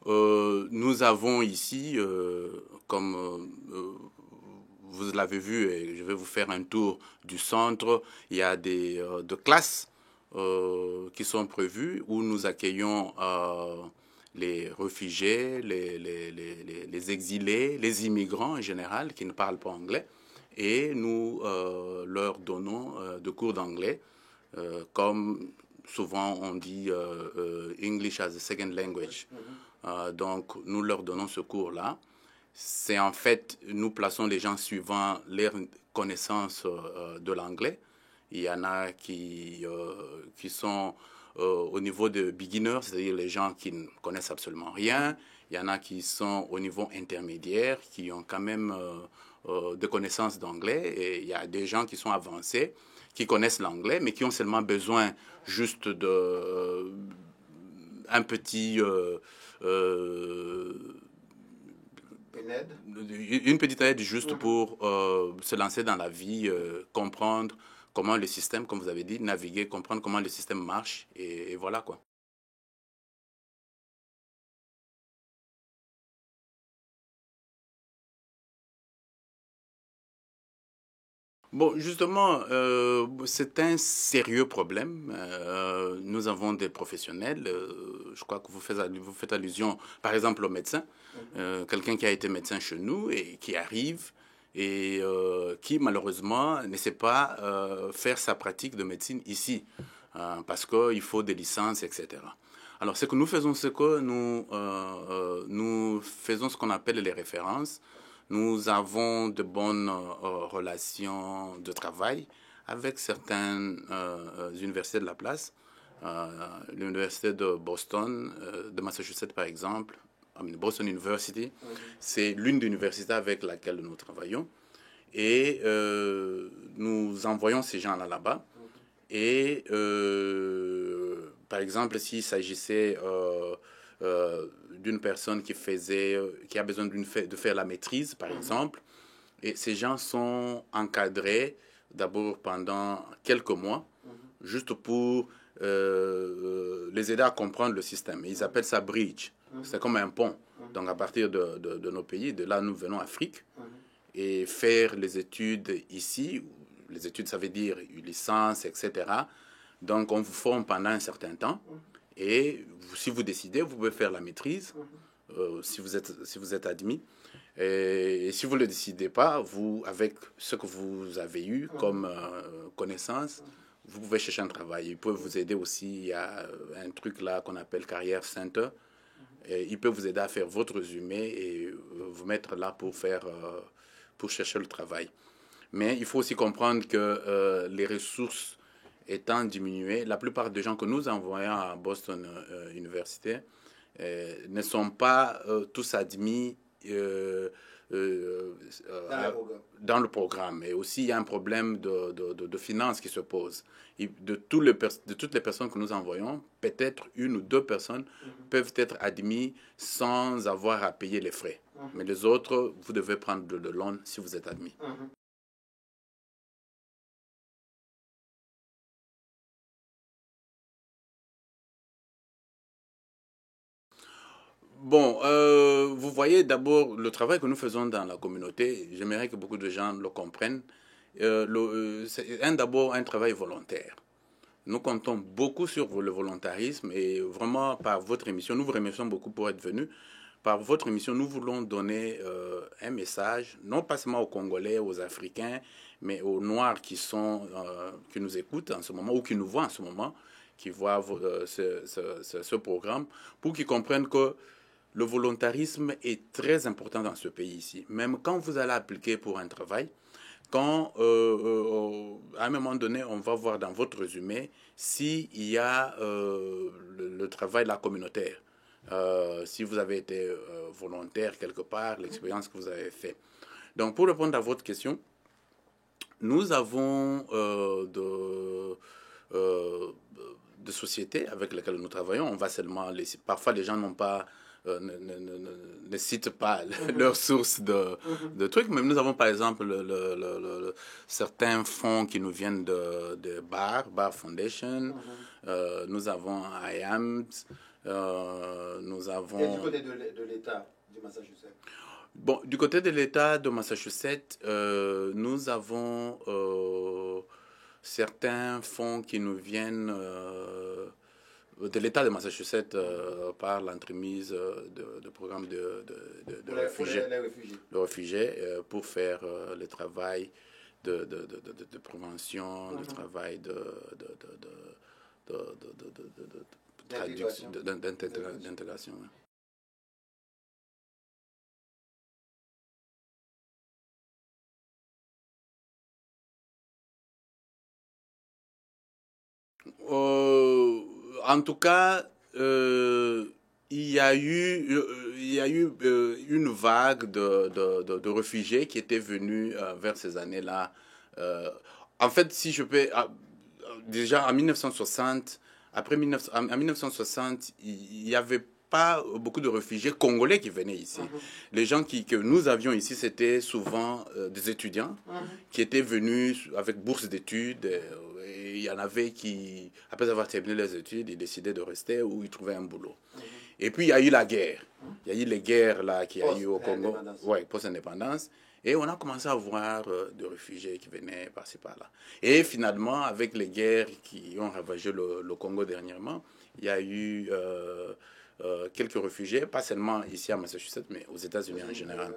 Nous avons ici, comme vous l'avez vu, et je vais vous faire un tour du centre, il y a de classes qui sont prévues où nous accueillons les réfugiés, les exilés, les immigrants en général qui ne parlent pas anglais, et nous leur donnons de cours d'anglais, comme souvent on dit English as a second language. Donc nous leur donnons ce cours-là. C'est en fait, nous plaçons les gens suivant leur connaissance de l'anglais. Il y en a qui sont au niveau de beginners, c'est-à-dire les gens qui ne connaissent absolument rien. Il y en a qui sont au niveau intermédiaire, qui ont quand même des connaissances d'anglais. Et il y a des gens qui sont avancés, qui connaissent l'anglais, mais qui ont seulement besoin juste de un petit une petite aide juste pour se lancer dans la vie, comprendre comment le système, comme vous avez dit, naviguer, comprendre comment le système marche, et voilà quoi. Bon, justement, c'est un sérieux problème. Nous avons des professionnels. Je crois que vous faites allusion, par exemple, au médecin. Quelqu'un qui a été médecin chez nous et qui arrive et qui, malheureusement, ne sait pas faire sa pratique de médecine ici parce qu'il faut des licences, etc. Alors, ce que nous faisons, c'est que nous faisons ce qu'on appelle les références. Nous avons de bonnes relations de travail avec certaines universités de la place. L'université de Boston, de Massachusetts par exemple, Boston University, c'est l'une des universités avec laquelle nous travaillons. Et nous envoyons ces gens-là là-bas. Et par exemple, s'il s'agissait d'une personne qui a besoin de faire la maîtrise, par exemple, et ces gens sont encadrés d'abord pendant quelques mois, juste pour les aider à comprendre le système. Ils appellent ça bridge. C'est comme un pont. Donc à partir de nos pays, de là nous venons Afrique, et faire les études ici. Les études, ça veut dire une licence, etc. Donc, on vous forme pendant un certain temps. Et si vous décidez, vous pouvez faire la maîtrise, si vous êtes admis. Et si vous ne le décidez pas, vous, avec ce que vous avez eu comme connaissance, vous pouvez chercher un travail. Il peut vous aider aussi. Il y a un truc là qu'on appelle Career Center. Et il peut vous aider à faire votre résumé et vous mettre là pour chercher le travail. Mais il faut aussi comprendre que les ressources étant diminuées, la plupart des gens que nous envoyons à Boston University ne sont pas tous admis dans le programme. Et aussi, il y a un problème de finances qui se pose. De toutes les personnes que nous envoyons, peut-être une ou deux personnes peuvent être admises sans avoir à payer les frais. Mais les autres, vous devez prendre de loan si vous êtes admis. Bon, vous voyez d'abord le travail que nous faisons dans la communauté. J'aimerais que beaucoup de gens le comprennent. C'est d'abord un travail volontaire. Nous comptons beaucoup sur le volontarisme et vraiment par votre émission, nous vous remercions beaucoup pour être venus. Par votre émission, nous voulons donner un message, non pas seulement aux Congolais, aux Africains, mais aux Noirs qui nous écoutent en ce moment ou qui nous voient en ce moment, qui voient ce programme, pour qu'ils comprennent que le volontarisme est très important dans ce pays ici. Même quand vous allez appliquer pour un travail, quand à un moment donné, on va voir dans votre résumé s'il y a le travail là, communautaire. Si vous avez été volontaire quelque part, l'expérience que vous avez fait. Donc, pour répondre à votre question, nous avons de sociétés avec lesquelles nous travaillons. On va seulement parfois les gens n'ont pas ne citent pas leurs sources de trucs, mais nous avons par exemple certains fonds qui nous viennent de Bar Foundation, nous avons IAMS, Nous Et avons... du côté de l'État du Massachusetts? Bon, du côté de l'État de Massachusetts, nous avons certains fonds qui nous viennent de l'État de Massachusetts par l'entremise de programmes de réfugiés, Les réfugiés. de réfugiés pour faire le travail de prévention, le travail d'intégration. En tout cas, il y a eu une vague de réfugiés qui étaient venus vers ces années-là. En fait, si je peux, déjà en 1960, en 1960, il n'y avait pas beaucoup de réfugiés congolais qui venaient ici. Les gens que nous avions ici, c'était souvent des étudiants qui étaient venus avec bourse d'études. Et il y en avait qui, après avoir terminé les études, ils décidaient de rester ou ils trouvaient un boulot. Et puis il y a eu la guerre. Il y a eu les guerres là qu'il y a eu au Congo, ouais, post-indépendance. Et on a commencé à voir des réfugiés qui venaient par-ci par-là. Et finalement, avec les guerres qui ont ravagé le Congo dernièrement, il y a eu quelques réfugiés, pas seulement ici à Massachusetts, mais aux États-Unis en général.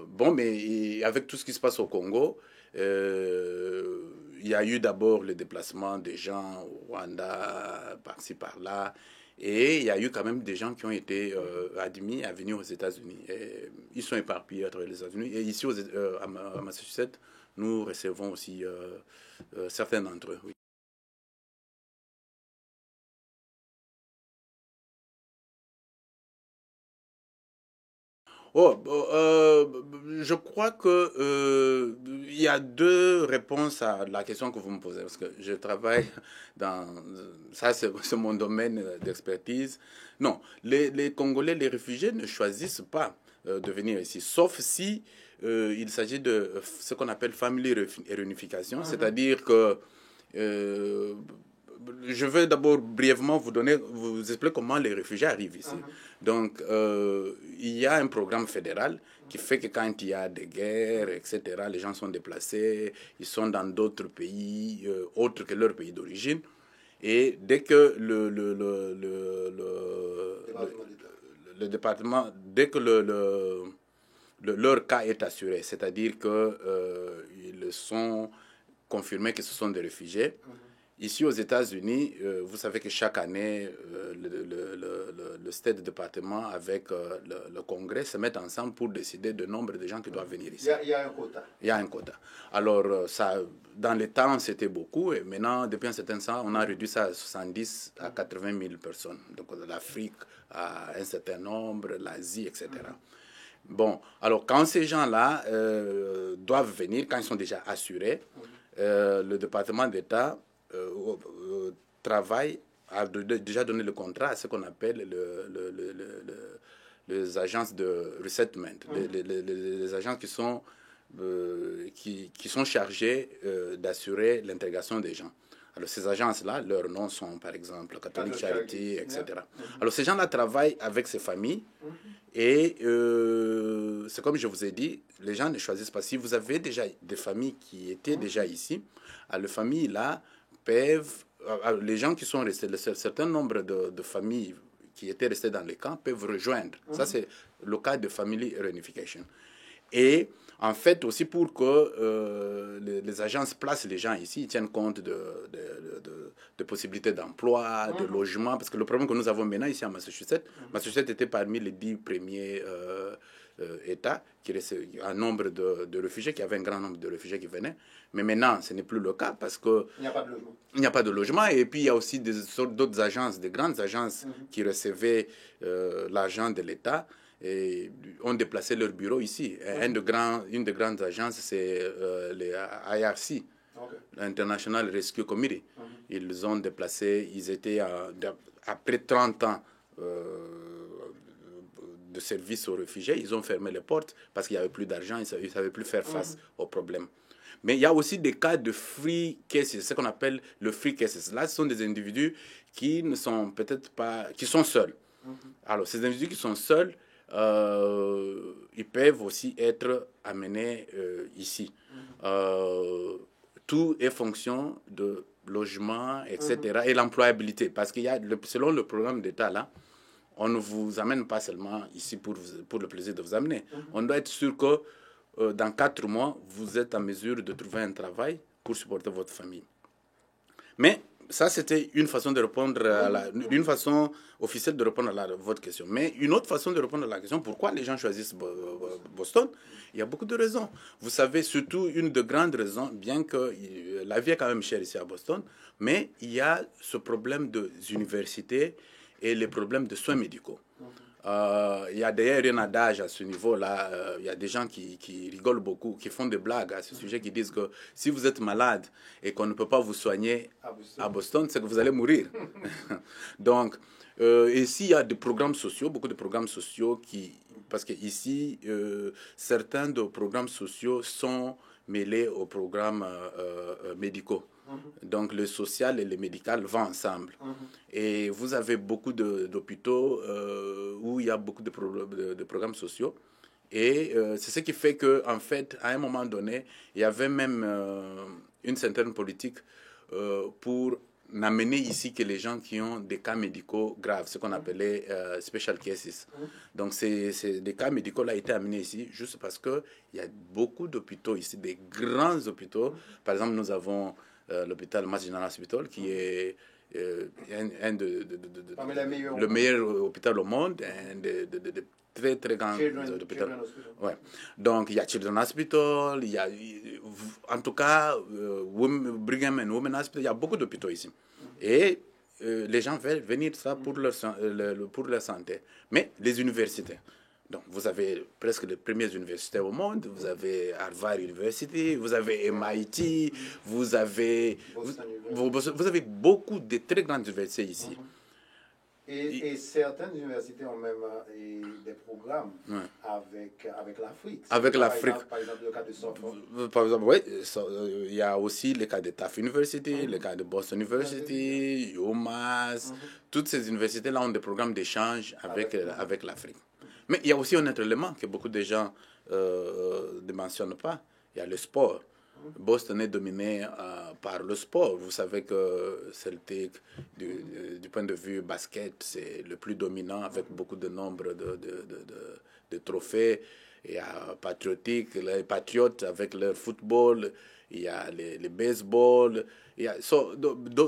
Bon, mais avec tout ce qui se passe au Congo, il y a eu d'abord le déplacement des gens au Rwanda, par-ci, par-là. Et il y a eu quand même des gens qui ont été admis à venir aux États-Unis. Ils sont éparpillés à travers les États-Unis. Et ici, à Massachusetts, nous recevons aussi certains d'entre eux. Oui. Je crois que il y a deux réponses à la question que vous me posez parce que je travaille dans ça, c'est mon domaine d'expertise. Non, les Congolais, les réfugiés ne choisissent pas de venir ici, sauf si il s'agit de ce qu'on appelle family réunification, c'est-à-dire que euh, je vais d'abord brièvement vous expliquer comment les réfugiés arrivent ici. Donc, il y a un programme fédéral qui fait que quand il y a des guerres, etc., les gens sont déplacés, ils sont dans d'autres pays autres que leur pays d'origine. Et dès que le département, dès que leur cas est assuré, c'est-à-dire qu'ils sont confirmés que ce sont des réfugiés, ici aux États-Unis, vous savez que chaque année, le State Department avec le Congrès se mettent ensemble pour décider du nombre de gens qui doivent venir ici. Il y a un quota. Il y a un quota. Alors, ça, dans le temps, c'était beaucoup. Et maintenant, depuis un certain temps, on a réduit ça à 70 à 80 000 personnes. Donc, l'Afrique a un certain nombre, l'Asie, etc. Bon, alors quand ces gens-là doivent venir, quand ils sont déjà assurés, le département d'État travaille, a déjà donné le contrat à ce qu'on appelle les agences de resettlement, les agences qui sont chargées d'assurer l'intégration des gens. Alors ces agences-là, leurs noms sont par exemple Catholic Charity, etc. Alors ces gens-là travaillent avec ces familles et c'est comme je vous ai dit, les gens ne choisissent pas. Si vous avez déjà des familles qui étaient déjà ici, les familles-là peuvent, les gens qui sont restés, un certain nombre de familles qui étaient restées dans les camps peuvent rejoindre. Ça, c'est le cas de Family Reunification. Et en fait, aussi pour que les agences placent les gens ici, ils tiennent compte de possibilités d'emploi, de logement, parce que le problème que nous avons maintenant ici à Massachusetts, Massachusetts était parmi les 10 premiers États qui un nombre de réfugiés, qui avait un grand nombre de réfugiés qui venaient. Mais maintenant, ce n'est plus le cas parce que il n'y a pas de logement. Il n'y a pas de logement. Et puis, il y a aussi d'autres agences, des grandes agences qui recevaient l'argent de l'État et ont déplacé leur bureau ici. Une des grandes agences, c'est les IRC, l'International Rescue Committee. Ils ont déplacé, ils étaient après 30 ans de service aux réfugiés, ils ont fermé les portes parce qu'il n'y avait plus d'argent, ils ne savaient plus faire face aux problèmes. Mais il y a aussi des cas de free cases, ce qu'on appelle le free cases. Là, ce sont des individus qui ne sont peut-être pas, qui sont seuls. Alors, ces individus qui sont seuls, ils peuvent aussi être amenés ici. Tout est fonction de logement, etc. et l'employabilité. Parce qu'il y a, selon le programme d'État, là, on ne vous amène pas seulement ici pour le plaisir de vous amener. On doit être sûr que dans 4 mois, vous êtes en mesure de trouver un travail pour supporter votre famille. Mais ça, c'était une façon de répondre une façon officielle de répondre à votre question. Mais une autre façon de répondre à la question, pourquoi les gens choisissent Boston? Il y a beaucoup de raisons. Vous savez, surtout une de grandes raisons, bien que la vie est quand même chère ici à Boston, mais il y a ce problème des universités et les problèmes de soins médicaux. Il y a d'ailleurs un adage à ce niveau-là. Il y a des gens qui rigolent beaucoup, qui font des blagues à ce sujet, qui disent que si vous êtes malade et qu'on ne peut pas vous soigner à Boston, c'est que vous allez mourir. Donc, ici, il y a des programmes sociaux, beaucoup de programmes sociaux parce qu'ici, certains de programmes sociaux sont mêlés aux programmes médicaux. Donc le social et le médical vont ensemble. Et vous avez beaucoup d'hôpitaux où il y a beaucoup de programmes sociaux. Et c'est ce qui fait qu'en fait, à un moment donné, il y avait même une certaine politique pour n'amener ici que les gens qui ont des cas médicaux graves, ce qu'on appelait special cases. Donc des cas médicaux là été amenés ici juste parce qu'il y a beaucoup d'hôpitaux ici, des grands hôpitaux. Par exemple, nous avons l'hôpital Mass General Hospital, qui est le meilleur hôpital au monde, un de très très grands hôpitaux. Ouais. Donc il y a Children's Hospital, il y a en tout cas Brigham and Women's Hospital, il y a beaucoup d'hôpitaux ici. Et les gens veulent venir ça pour leur santé. Mais les universités. Donc, vous avez presque les premières universités au monde. Vous avez Harvard University, vous avez MIT, vous avez beaucoup de très grandes universités ici. Et certaines universités ont même des programmes avec l'Afrique. Avec l'Afrique. Par exemple, le cas de Suffolk. Par exemple, oui. Il y a aussi le cas de Taft University, le cas de Boston University, UMass. Toutes ces universités-là ont des programmes d'échange avec l'Afrique. Mais il y a aussi un autre élément que beaucoup de gens ne mentionnent pas. Il y a le sport. Boston est dominé par le sport. Vous savez que Celtic, du point de vue basket, c'est le plus dominant avec beaucoup de nombre de trophées. Il y a Patriotique, les Patriots avec leur football. Il y a les baseball.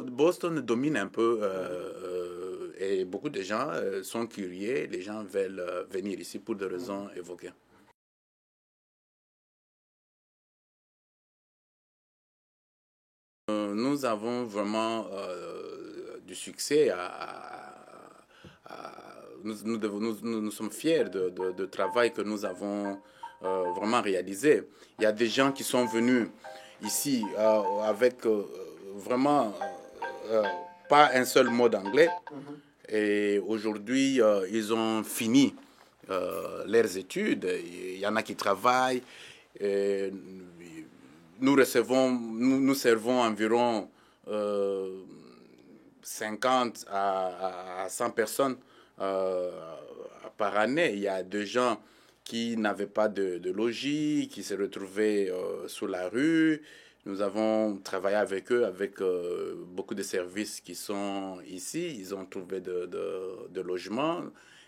Boston domine un peu et beaucoup de gens sont curieux. Les gens veulent venir ici pour des raisons évoquées. Nous avons vraiment du succès. Nous sommes fiers du travail que nous avons vraiment réalisé. Il y a des gens qui sont venus ici avec vraiment pas un seul mot d'anglais. Et aujourd'hui, ils ont fini leurs études. Il y en a qui travaillent. Nous servons environ 50 à 100 personnes par année. Il y a des gens qui n'avaient pas de logis, qui se retrouvaient sur la rue. Nous avons travaillé avec eux, avec beaucoup de services qui sont ici. Ils ont trouvé de logements.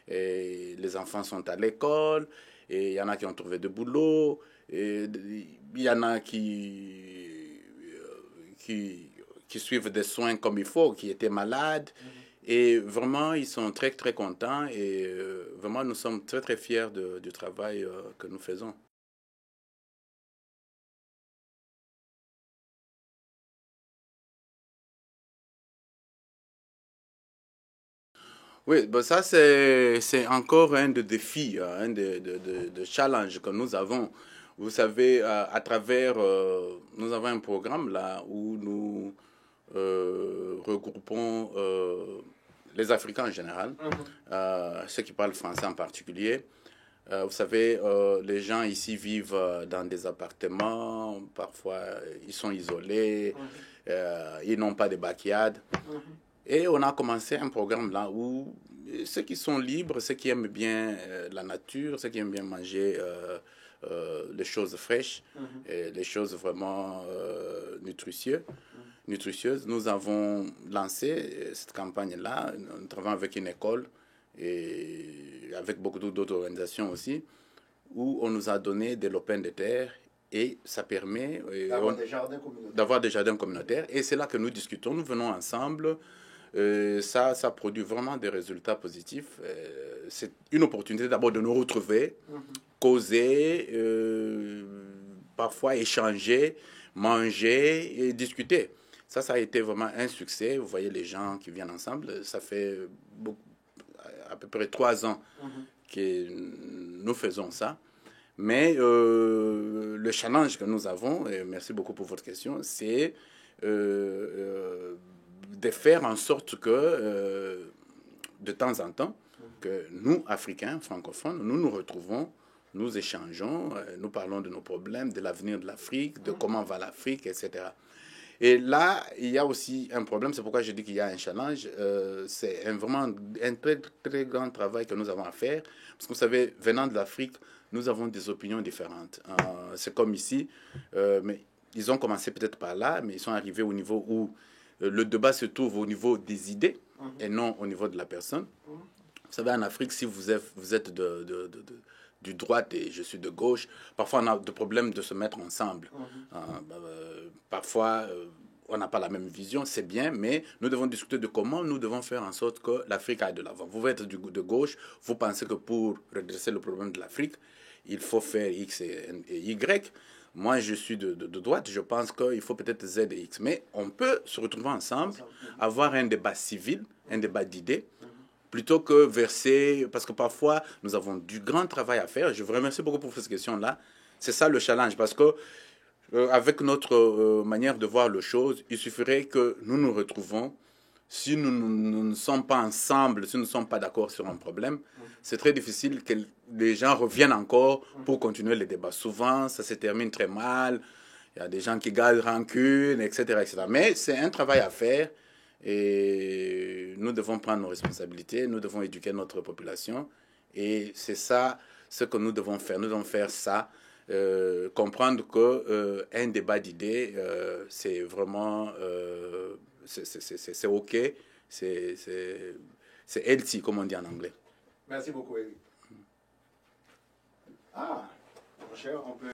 Et les enfants sont à l'école. Et il y en a qui ont trouvé de boulot. Et il y en a qui suivent des soins comme il faut, qui étaient malades. Et vraiment, ils sont très, très contents. Et vraiment, nous sommes très, très fiers du travail que nous faisons. Oui, ben ça, c'est encore un des défis, un des challenges que nous avons. Vous savez, à travers, nous avons un programme là où nous regroupons les Africains en général, ceux qui parlent français en particulier, Vous savez, les gens ici vivent dans des appartements, parfois ils sont isolés, ils n'ont pas de backyard. Et on a commencé un programme là où ceux qui sont libres, ceux qui aiment bien la nature, ceux qui aiment bien manger les choses fraîches, et les choses vraiment nutritieuses, nous avons lancé cette campagne-là. Nous travaillons avec une école et avec beaucoup d'autres organisations aussi, où on nous a donné des lopins de terre et ça permet d'avoir des jardins communautaires. Et c'est là que nous discutons, nous venons ensemble. Ça produit vraiment des résultats positifs. C'est une opportunité d'abord de nous retrouver, causer, parfois échanger, manger et discuter. Ça a été vraiment un succès. Vous voyez les gens qui viennent ensemble. Ça fait à peu près 3 ans que nous faisons ça. Mais le challenge que nous avons, et merci beaucoup pour votre question, c'est de faire en sorte que, de temps en temps, que nous, Africains, francophones, nous nous retrouvons, nous échangeons, nous parlons de nos problèmes, de l'avenir de l'Afrique, de comment va l'Afrique, etc. Et là, il y a aussi un problème, c'est pourquoi je dis qu'il y a un challenge. C'est vraiment un très, très grand travail que nous avons à faire. Parce que vous savez, venant de l'Afrique, nous avons des opinions différentes. C'est comme ici, mais ils ont commencé peut-être par là, mais ils sont arrivés au niveau où le débat se trouve au niveau des idées et non au niveau de la personne. Vous savez, en Afrique, si vous êtes du droite et je suis de gauche, parfois on a des problèmes de se mettre ensemble. Parfois, on n'a pas la même vision, c'est bien, mais nous devons discuter de comment nous devons faire en sorte que l'Afrique aille de l'avant. Vous êtes de gauche, vous pensez que pour redresser le problème de l'Afrique, il faut faire X et Y. Moi, je suis de droite, je pense qu'il faut peut-être Z et X. Mais on peut se retrouver ensemble, avoir un débat civil, un débat d'idées, plutôt que verser, parce que parfois, nous avons du grand travail à faire. Je vous remercie beaucoup pour cette question-là. C'est ça le challenge, parce que avec notre manière de voir les choses, il suffirait que nous nous retrouvons. Si nous ne sommes pas ensemble, si nous ne sommes pas d'accord sur un problème, c'est très difficile que les gens reviennent encore pour continuer les débats. Souvent, ça se termine très mal. Il y a des gens qui gardent rancune, etc., etc. Mais c'est un travail à faire et nous devons prendre nos responsabilités. Nous devons éduquer notre population. Et c'est ça ce que nous devons faire. Nous devons faire ça. Comprendre qu'un débat d'idées, c'est vraiment... c'est OK, c'est healthy, comme on dit en anglais. Merci beaucoup, Eric. Ah, mon cher, on peut...